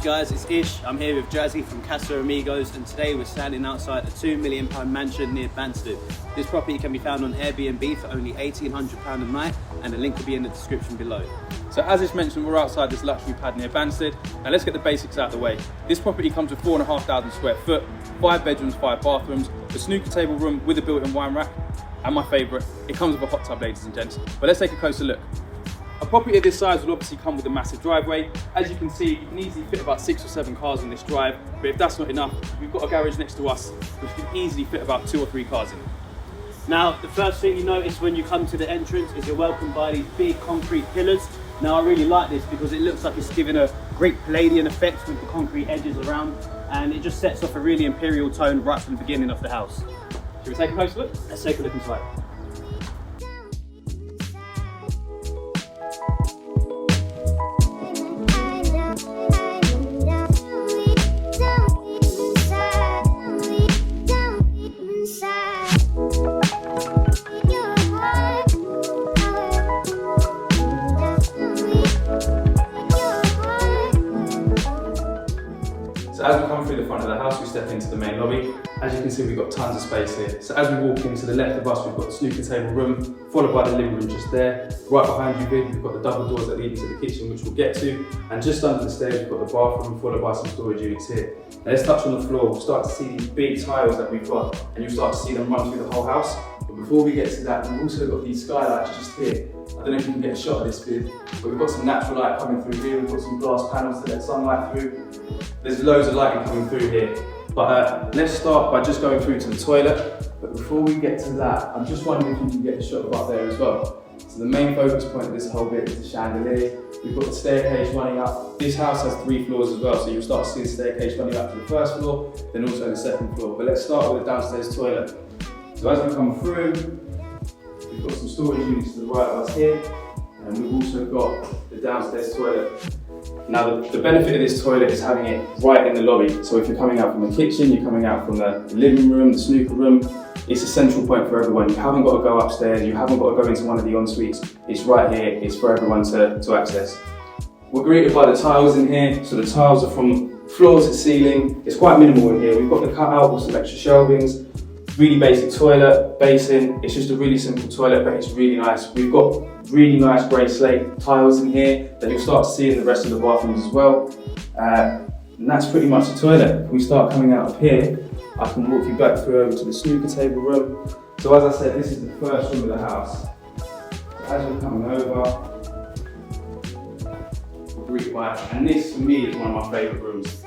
guys, it's Ish. I'm here with Jazzy from Casa, and today we're standing outside a £2 million mansion near Banstead. This property can be found on Airbnb for only £1,800 a night, and the link will be in the description below. So as Ish mentioned, we're outside this luxury pad near Banstead. Now let's get the basics out of the way. This property comes with 4,500 square foot, 5 bedrooms, 5 bathrooms, a snooker table room with a built-in wine rack, and my favourite, it comes with a hot tub, ladies and gents. But let's take a closer look. A property of this size will obviously come with a massive driveway. As you can see, you can easily fit about 6 or 7 cars on this drive, but if that's not enough, we've got a garage next to us which can easily fit about 2 or 3 cars in. Now, the first thing you notice when you come to the entrance is you're welcomed by these big concrete pillars. Now, I really like this because it looks like it's giving a great Palladian effect with the concrete edges around, and it just sets off a really imperial tone right from the beginning of the house. Should we take a closer look? Let's take a look inside. So as we come through the front of the house, we step into the main lobby. As you can see, we've got tons of space here. So as we walk in, to the left of us, we've got the snooker table room, followed by the living room just there. Right behind you, we've got the double doors that lead into the kitchen, which we'll get to. And just under the stairs, we've got the bathroom, followed by some storage units here. Now let's touch on the floor. We'll start to see these big tiles that we've got, and you'll start to see them run through the whole house. But before we get to that, we've also got these skylights just here. I don't know if you can get a shot of this bit, but we've got some natural light coming through here. We've got some glass panels to let sunlight through. There's loads of lighting coming through here. But let's start by just going through to the toilet. But before we get to that, I'm just wondering if you can get a shot of up there as well. So the main focus point of this whole bit is the chandelier. We've got the staircase running up. This house has 3 floors as well, so you'll start to see the staircase running up to the first floor, then also the second floor. But let's start with the downstairs toilet. So as we come through, we've got some storage units to the right of us here, and we've also got the downstairs toilet. Now the benefit of this toilet is having it right in the lobby. So if you're coming out from the kitchen, you're coming out from the living room, the snooker room, it's a central point for everyone. You haven't got to go upstairs, you haven't got to go into one of the en-suites. It's right here, it's for everyone to access. We're greeted by the tiles in here. So the tiles are from floor to ceiling. It's quite minimal in here. We've got the cutout with some extra shelvings. Really basic toilet, basin. It's just a really simple toilet, but it's really nice. We've got really nice grey slate tiles in here that you'll start to see in the rest of the bathrooms as well. And that's pretty much the toilet. If we start coming out of here, I can walk you back through over to the snooker table room. So as I said, this is the first room of the house. So as we're coming over, we're greeted by, and this for me is one of my favourite rooms.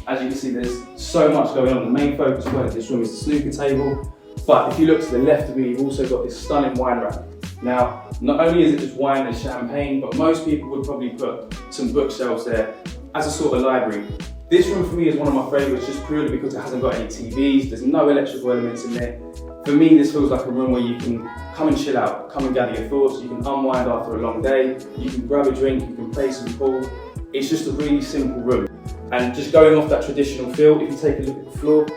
As you can see, there's so much going on. The main focus point of this room is the snooker table. But if you look to the left of me, you've also got this stunning wine rack. Now, not only is it just wine and champagne, but most people would probably put some bookshelves there as a sort of library. This room for me is one of my favourites just purely because it hasn't got any TVs, there's no electrical elements in there. For me, this feels like a room where you can come and chill out, come and gather your thoughts, you can unwind after a long day, you can grab a drink, you can play some pool. It's just a really simple room. And just going off that traditional feel, if you take a look at the floor,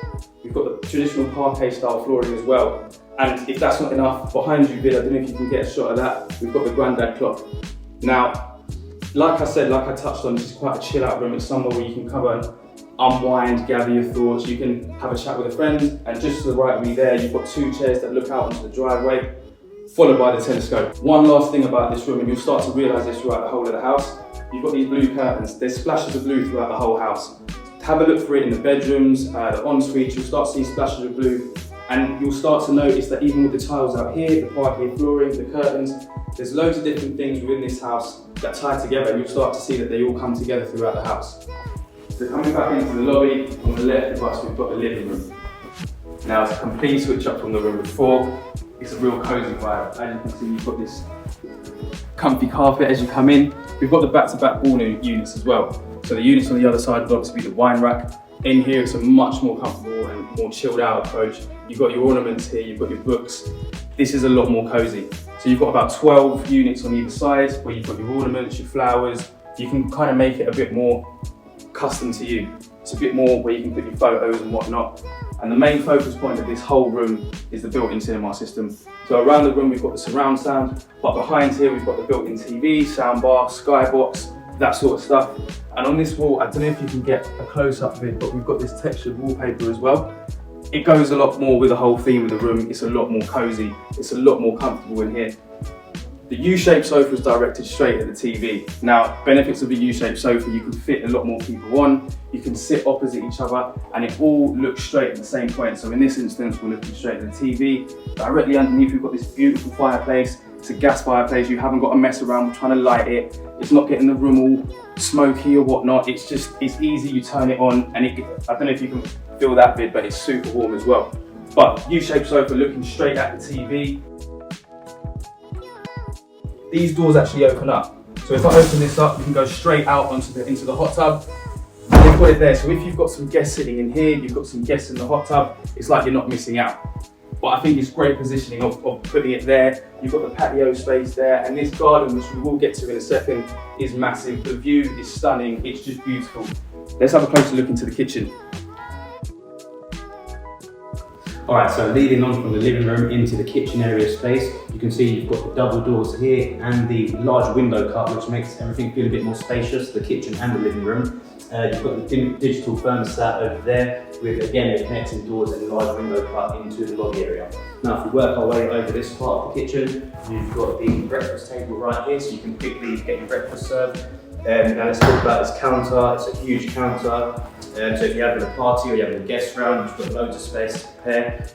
we've got the traditional parquet style flooring as well. And if that's not enough, behind you, Bill, I don't know if you can get a shot of that, we've got the granddad clock. Now, like I said, like I touched on, this is quite a chill out room. It's somewhere where you can come and unwind, gather your thoughts, you can have a chat with a friend, and just to the right of me there, you've got 2 chairs that look out onto the driveway, followed by the telescope. One last thing about this room, and you'll start to realise this throughout the whole of the house, you've got these blue curtains. There's splashes of blue throughout the whole house. Have a look for it in the bedrooms, the en-suite, you'll start to see splashes of blue, and you'll start to notice that even with the tiles out here, the parquet flooring, the curtains, there's loads of different things within this house that tie together, and you'll start to see that they all come together throughout the house. So coming back into the lobby, on the left of us, we've got the living room. Now it's a complete switch up from the room before. It's a real cozy vibe. As you can see, you've got this comfy carpet as you come in. We've got the back-to-back wall units as well. So the units on the other side would obviously be the wine rack. In here, it's a much more comfortable and more chilled out approach. You've got your ornaments here, you've got your books. This is a lot more cozy. So you've got about 12 units on either side where you've got your ornaments, your flowers. You can kind of make it a bit more custom to you. It's a bit more where you can put your photos and whatnot. And the main focus point of this whole room is the built-in cinema system. So around the room we've got the surround sound, but behind here we've got the built-in TV, sound bar, skybox, that sort of stuff. And on this wall, I don't know if you can get a close-up of it, but we've got this textured wallpaper as well. It goes a lot more with the whole theme of the room. It's a lot more cozy. It's a lot more comfortable in here. The U-shaped sofa is directed straight at the TV. Now, benefits of a U-shaped sofa, you can fit a lot more people on, you can sit opposite each other, and it all looks straight at the same point. So in this instance, we're looking straight at the TV. Directly underneath, we've got this beautiful fireplace. It's a gas fireplace. You haven't got to mess around with trying to light it. It's not getting the room all smoky or whatnot. It's easy, you turn it on, and I don't know if you can feel that bit, but it's super warm as well. But U-shaped sofa looking straight at the TV. These doors actually open up. So if I open this up, you can go straight out into the hot tub. And they've got it there. So if you've got some guests sitting in here, you've got some guests in the hot tub, it's like you're not missing out. But I think it's great positioning of putting it there. You've got the patio space there, and this garden, which we will get to in a second, is massive. The view is stunning. It's just beautiful. Let's have a closer look into the kitchen. Alright, so leading on from the living room into the kitchen area space, you can see you've got the double doors here and the large window cut, which makes everything feel a bit more spacious, the kitchen and the living room. You've got the digital thermostat over there with, again, the connecting doors and a large window cut into the lobby area. Now, if we work our way over this part of the kitchen, you've got the breakfast table right here, so you can quickly get your breakfast served. Now let's talk about this counter. It's a huge counter. So if you're having a party or you're having a guest round, you've got loads of space to prepare.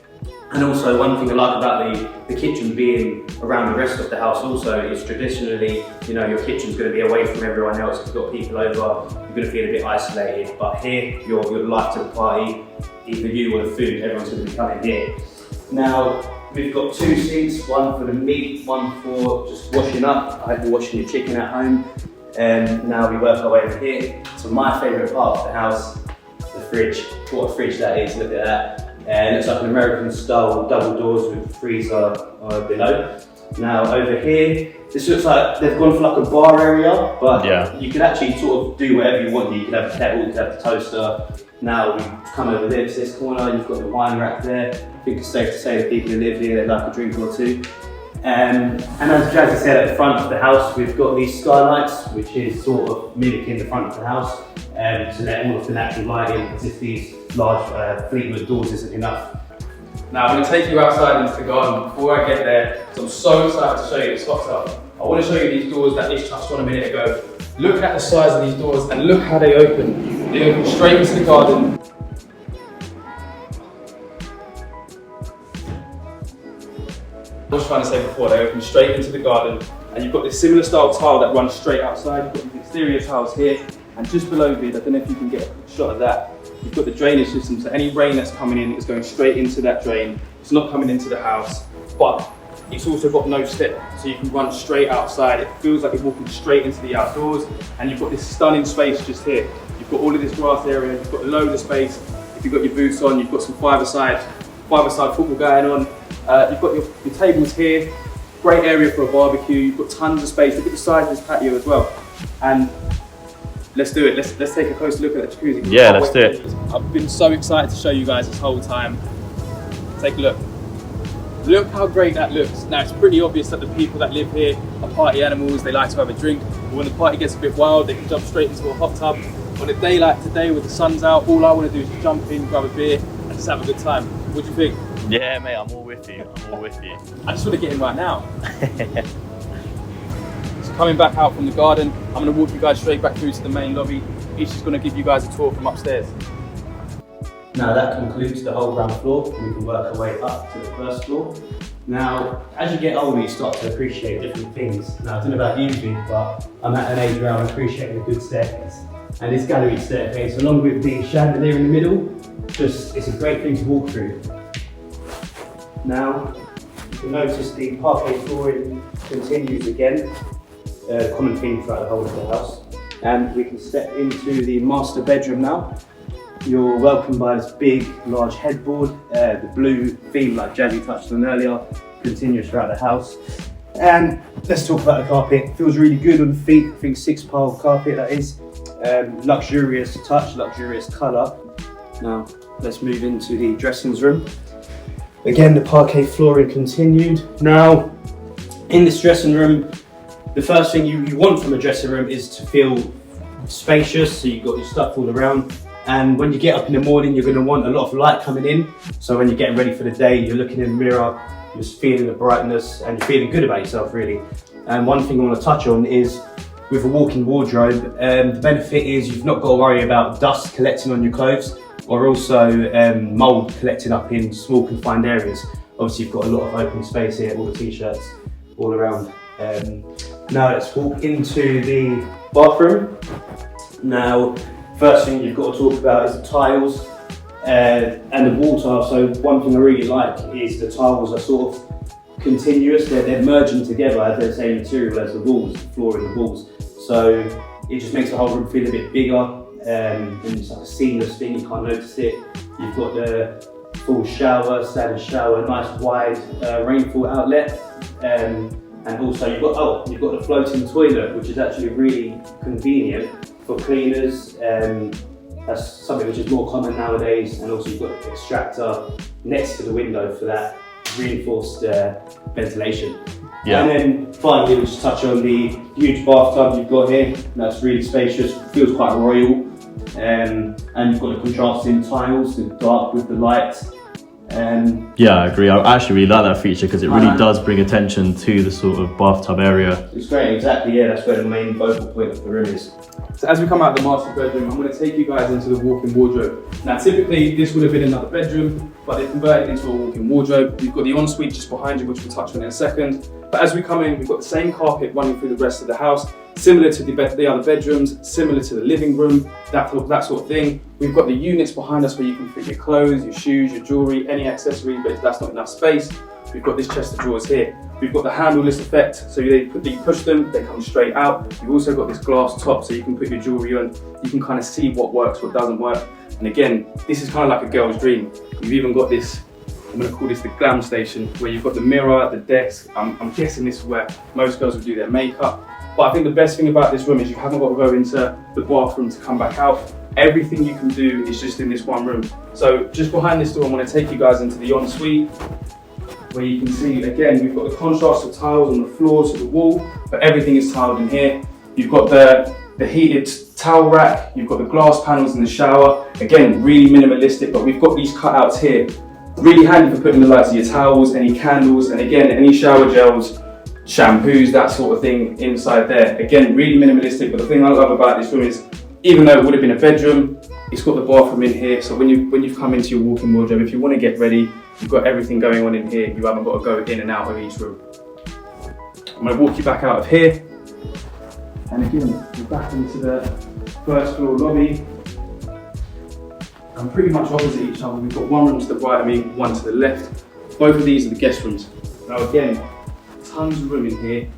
And also, one thing I like about the kitchen being around the rest of the house also is traditionally, you know, your kitchen's going to be away from everyone else. If you've got people over, you're going to feel a bit isolated. But here, you're life to the party. Either you or the food, everyone's going to be coming here. Now, we've got two sinks, one for the meat, one for just washing up. I hope you're washing your chicken at home. And now we work our way over here. So my favourite part of the house, the fridge. What a fridge that is, look at that. And it's like an American style double doors with the freezer below. Now over here, this looks like they've gone for like a bar area, but yeah, you can actually sort of do whatever you want. You could have a kettle, you could have the toaster. Now we come over this corner, you've got the wine rack there. I think it's safe to say the people who live here, they like a drink or two. And as Jazzy said, at the front of the house, we've got these skylights, which is sort of mimicking the front of the house, to let all of the natural light in, as if these large Fleetwood doors isn't enough. Now I'm going to take you outside into the garden. Before I get there, because I'm so excited to show you this hot tub, I want to show you these doors that Ish touched on a minute ago. Look at the size of these doors and look how they open. They open straight into the garden. I was trying to say before, they open straight into the garden, and you've got this similar style tile that runs straight outside. You've got these exterior tiles here, and just below me, I don't know if you can get a shot of that, you've got the drainage system, so any rain that's coming in is going straight into that drain. It's not coming into the house, but it's also got no step, so you can run straight outside. It feels like you're walking straight into the outdoors, and you've got this stunning space just here. You've got all of this grass area, you've got loads of space. If you've got your boots on, you've got some five-a-side football going on. You've got your tables here, great area for a barbecue. You've got tons of space. Look at the size of this patio as well. And let's do it. Let's take a closer look at the jacuzzi. Yeah, let's do it. I've been so excited to show you guys this whole time. Take a look. Look how great that looks. Now it's pretty obvious that the people that live here are party animals. They like to have a drink. But when the party gets a bit wild, they can jump straight into a hot tub. On a day like today with the sun's out, all I want to do is jump in, grab a beer, and just have a good time. What do you think? Yeah, mate, I'm all with you. I just want to get in right now. So coming back out from the garden, I'm going to walk you guys straight back through to the main lobby. He's just going to give you guys a tour from upstairs. Now that concludes the whole ground floor. We can work our way up to the first floor. Now, as you get older, you start to appreciate different things. Now, I don't know about you, but I'm at an age where I'm appreciating a good staircase. And this gallery staircase, along with the chandelier in the middle, it's a great thing to walk through. Now, you can notice the parquet flooring continues again, a common theme throughout the whole of the house. And we can step into the master bedroom now. You're welcomed by this big, large headboard. The blue theme, like Jazzy touched on earlier, continues throughout the house. And let's talk about the carpet. It feels really good on the feet. I think 6-pile carpet that is. Luxurious touch, luxurious colour. Now, let's move into the dressing room. Again, the parquet flooring continued. Now, in this dressing room, the first thing you want from a dressing room is to feel spacious, so you've got your stuff all around. And when you get up in the morning, you're going to want a lot of light coming in. So when you're getting ready for the day, you're looking in the mirror, you're feeling the brightness and you're feeling good about yourself, really. And one thing I want to touch on is with a walk-in wardrobe, the benefit is you've not got to worry about dust collecting on your clothes or also mould collecting up in small confined areas. Obviously you've got a lot of open space here, all the t-shirts all around. Now let's walk into the bathroom. Now, first thing you've got to talk about is the tiles and the wall tile. So one thing I really like is the tiles are sort of continuous, they're merging together as the same material as the walls, the floor and the walls. So it just makes the whole room feel a bit bigger and it's like a seamless thing, you can't notice it. You've got the full shower, standard shower, nice wide rainfall outlet. And also you've got the floating toilet, which is actually really convenient for cleaners. That's something which is more common nowadays. And also you've got the extractor next to the window for that reinforced ventilation. Yeah. And then finally we'll just touch on the huge bathtub you've got here. That's really spacious, feels quite royal. And you've got the contrasting tiles, the dark with the light. Yeah, I agree. I actually really like that feature because it really does bring attention to the sort of bathtub area. It's great, exactly, yeah, that's where the main focal point of the room is. So as we come out of the master bedroom, I'm going to take you guys into the walk-in wardrobe. Now typically this would have been another bedroom, but they converted it into a walk-in wardrobe. We've got the ensuite just behind you, which we'll touch on in a second. But as we come in, we've got the same carpet running through the rest of the house, similar to the other bedrooms, similar to the living room, that sort of thing. We've got the units behind us where you can fit your clothes, your shoes, your jewellery, any accessories, but if that's not enough space, we've got this chest of drawers here. We've got the handleless effect, so you push them, they come straight out. You've also got this glass top, so you can put your jewellery on. You can kind of see what works, what doesn't work. And again, this is kind of like a girl's dream. You've even got this, I'm going to call this the glam station, where you've got the mirror, the desk. I'm guessing this is where most girls would do their makeup. But I think the best thing about this room is you haven't got to go into the bathroom to come back out. Everything you can do is just in this one room. So just behind this door, I'm going to take you guys into the ensuite, where you can see, again, we've got the contrast of tiles on the floor to the wall, but everything is tiled in here. You've got the heated towel rack, you've got the glass panels in the shower. Again, really minimalistic, but we've got these cutouts here. Really handy for putting the lights of your towels, any candles, and again, any shower gels, shampoos, that sort of thing inside there. Again, really minimalistic, but the thing I love about this room is, even though it would have been a bedroom, it's got the bathroom in here. So when you've come into your walk-in wardrobe, if you want to get ready, you've got everything going on in here. You haven't got to go in and out of each room. I'm going to walk you back out of here. And again, we're back into the first floor lobby. And pretty much opposite each other. We've got one room to the right of me, one to the left. Both of these are the guest rooms. Now again, tons of room in here.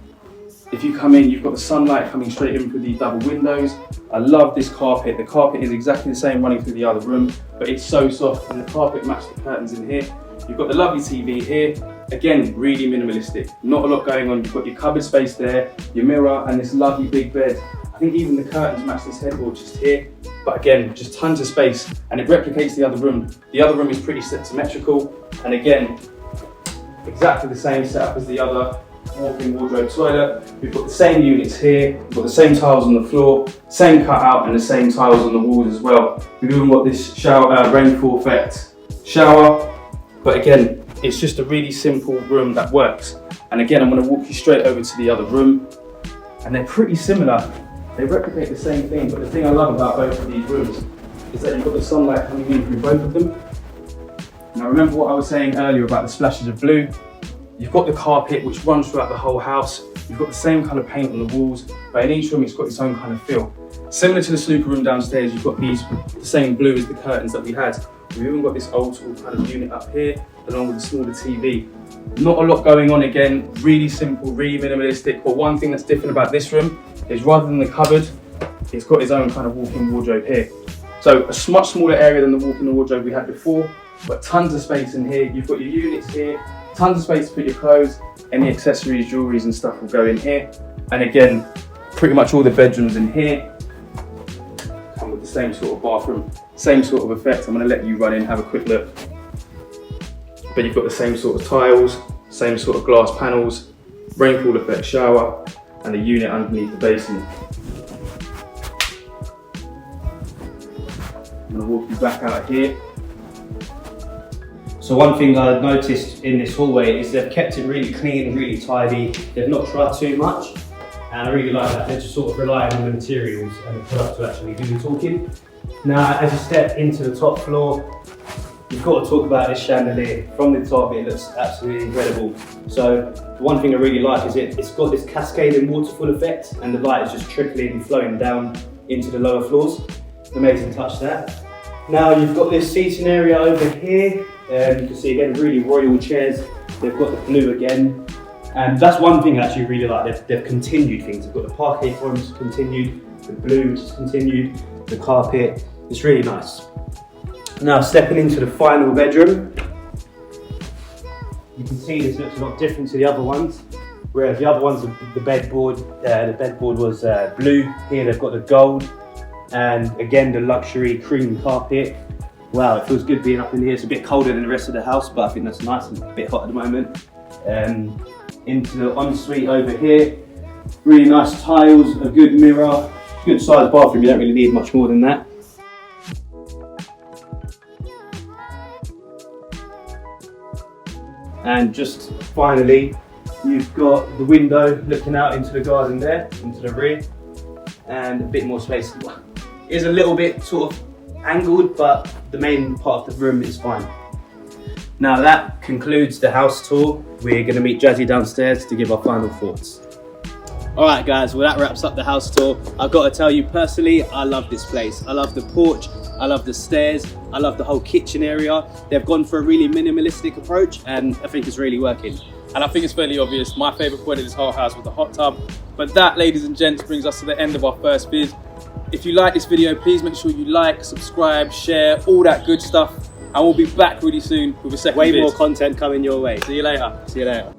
If you come in, you've got the sunlight coming straight in through these double windows. I love this carpet. The carpet is exactly the same running through the other room, but it's so soft and the carpet matches the curtains in here. You've got the lovely TV here. Again, really minimalistic. Not a lot going on. You've got your cupboard space there, your mirror, and this lovely big bed. I think even the curtains match this headboard just here. But again, just tons of space, and it replicates the other room. The other room is pretty symmetrical, and again, exactly the same setup as the other walk-in wardrobe toilet. We've got the same units here, we've got the same tiles on the floor, same cutout, and the same tiles on the walls as well. We've even got this shower, rainfall effect shower, but again, it's just a really simple room that works. And again, I'm going to walk you straight over to the other room, and they're pretty similar. They replicate the same thing, but the thing I love about both of these rooms is that you've got the sunlight coming in through both of them. Now remember what I was saying earlier about the splashes of blue? You've got the carpet which runs throughout the whole house. You've got the same kind of paint on the walls, but in each room it's got its own kind of feel. Similar to the snooker room downstairs, you've got the same blue as the curtains that we had. We've even got this old school kind of unit up here, along with the smaller TV. Not a lot going on again, really simple, really minimalistic, but one thing that's different about this room is rather than the cupboard, it's got its own kind of walk-in wardrobe here. So a much smaller area than the walk-in wardrobe we had before, but tons of space in here. You've got your units here, tons of space to put your clothes, any accessories, jewelries and stuff will go in here. And again, pretty much all the bedrooms in here come with the same sort of bathroom, same sort of effect. I'm going to let you run in, have a quick look. But you've got the same sort of tiles, same sort of glass panels, rainfall effect shower. and a unit underneath the basement. I'm going to walk you back out here. So one thing I've noticed in this hallway is they've kept it really clean, really tidy. They've not tried too much, and I really like that. They're just sort of relying on the materials and the product to actually do the talking. Now, as you step into the top floor, you've got to talk about this chandelier. From the top, it looks absolutely incredible. So the one thing I really like is it's got this cascading waterfall effect, and the light is just trickling and flowing down into the lower floors. Amazing touch there. Now you've got this seating area over here. You can see again, really royal chairs. They've got the blue again. And that's one thing I actually really like. They've continued things. They've got the parquet forms continued, the blue which is continued, the carpet. It's really nice. Now stepping into the final bedroom. You can see this looks a lot different to the other ones. Whereas the other ones, the bedboard was blue. Here they've got the gold. And again, the luxury cream carpet. Wow, it feels good being up in here. It's a bit colder than the rest of the house, but I think that's nice and a bit hot at the moment. Into the ensuite over here. Really nice tiles, a good mirror, good sized bathroom. You don't really need much more than that. And just finally, you've got the window looking out into the garden there, into the rear, and a bit more space. It is a little bit sort of angled, but the main part of the room is fine. Now that concludes the house tour. We're going to meet Jazzy downstairs to give our final thoughts. Alright guys, well that wraps up the house tour. I've got to tell you personally, I love this place. I love the porch, I love the stairs, I love the whole kitchen area. They've gone for a really minimalistic approach and I think it's really working. And I think it's fairly obvious, my favourite point of this whole house was the hot tub. But that, ladies and gents, brings us to the end of our first vid. If you like this video, please make sure you like, subscribe, share, all that good stuff. And we'll be back really soon with a second vid. Way more content coming your way. See you later. See you later.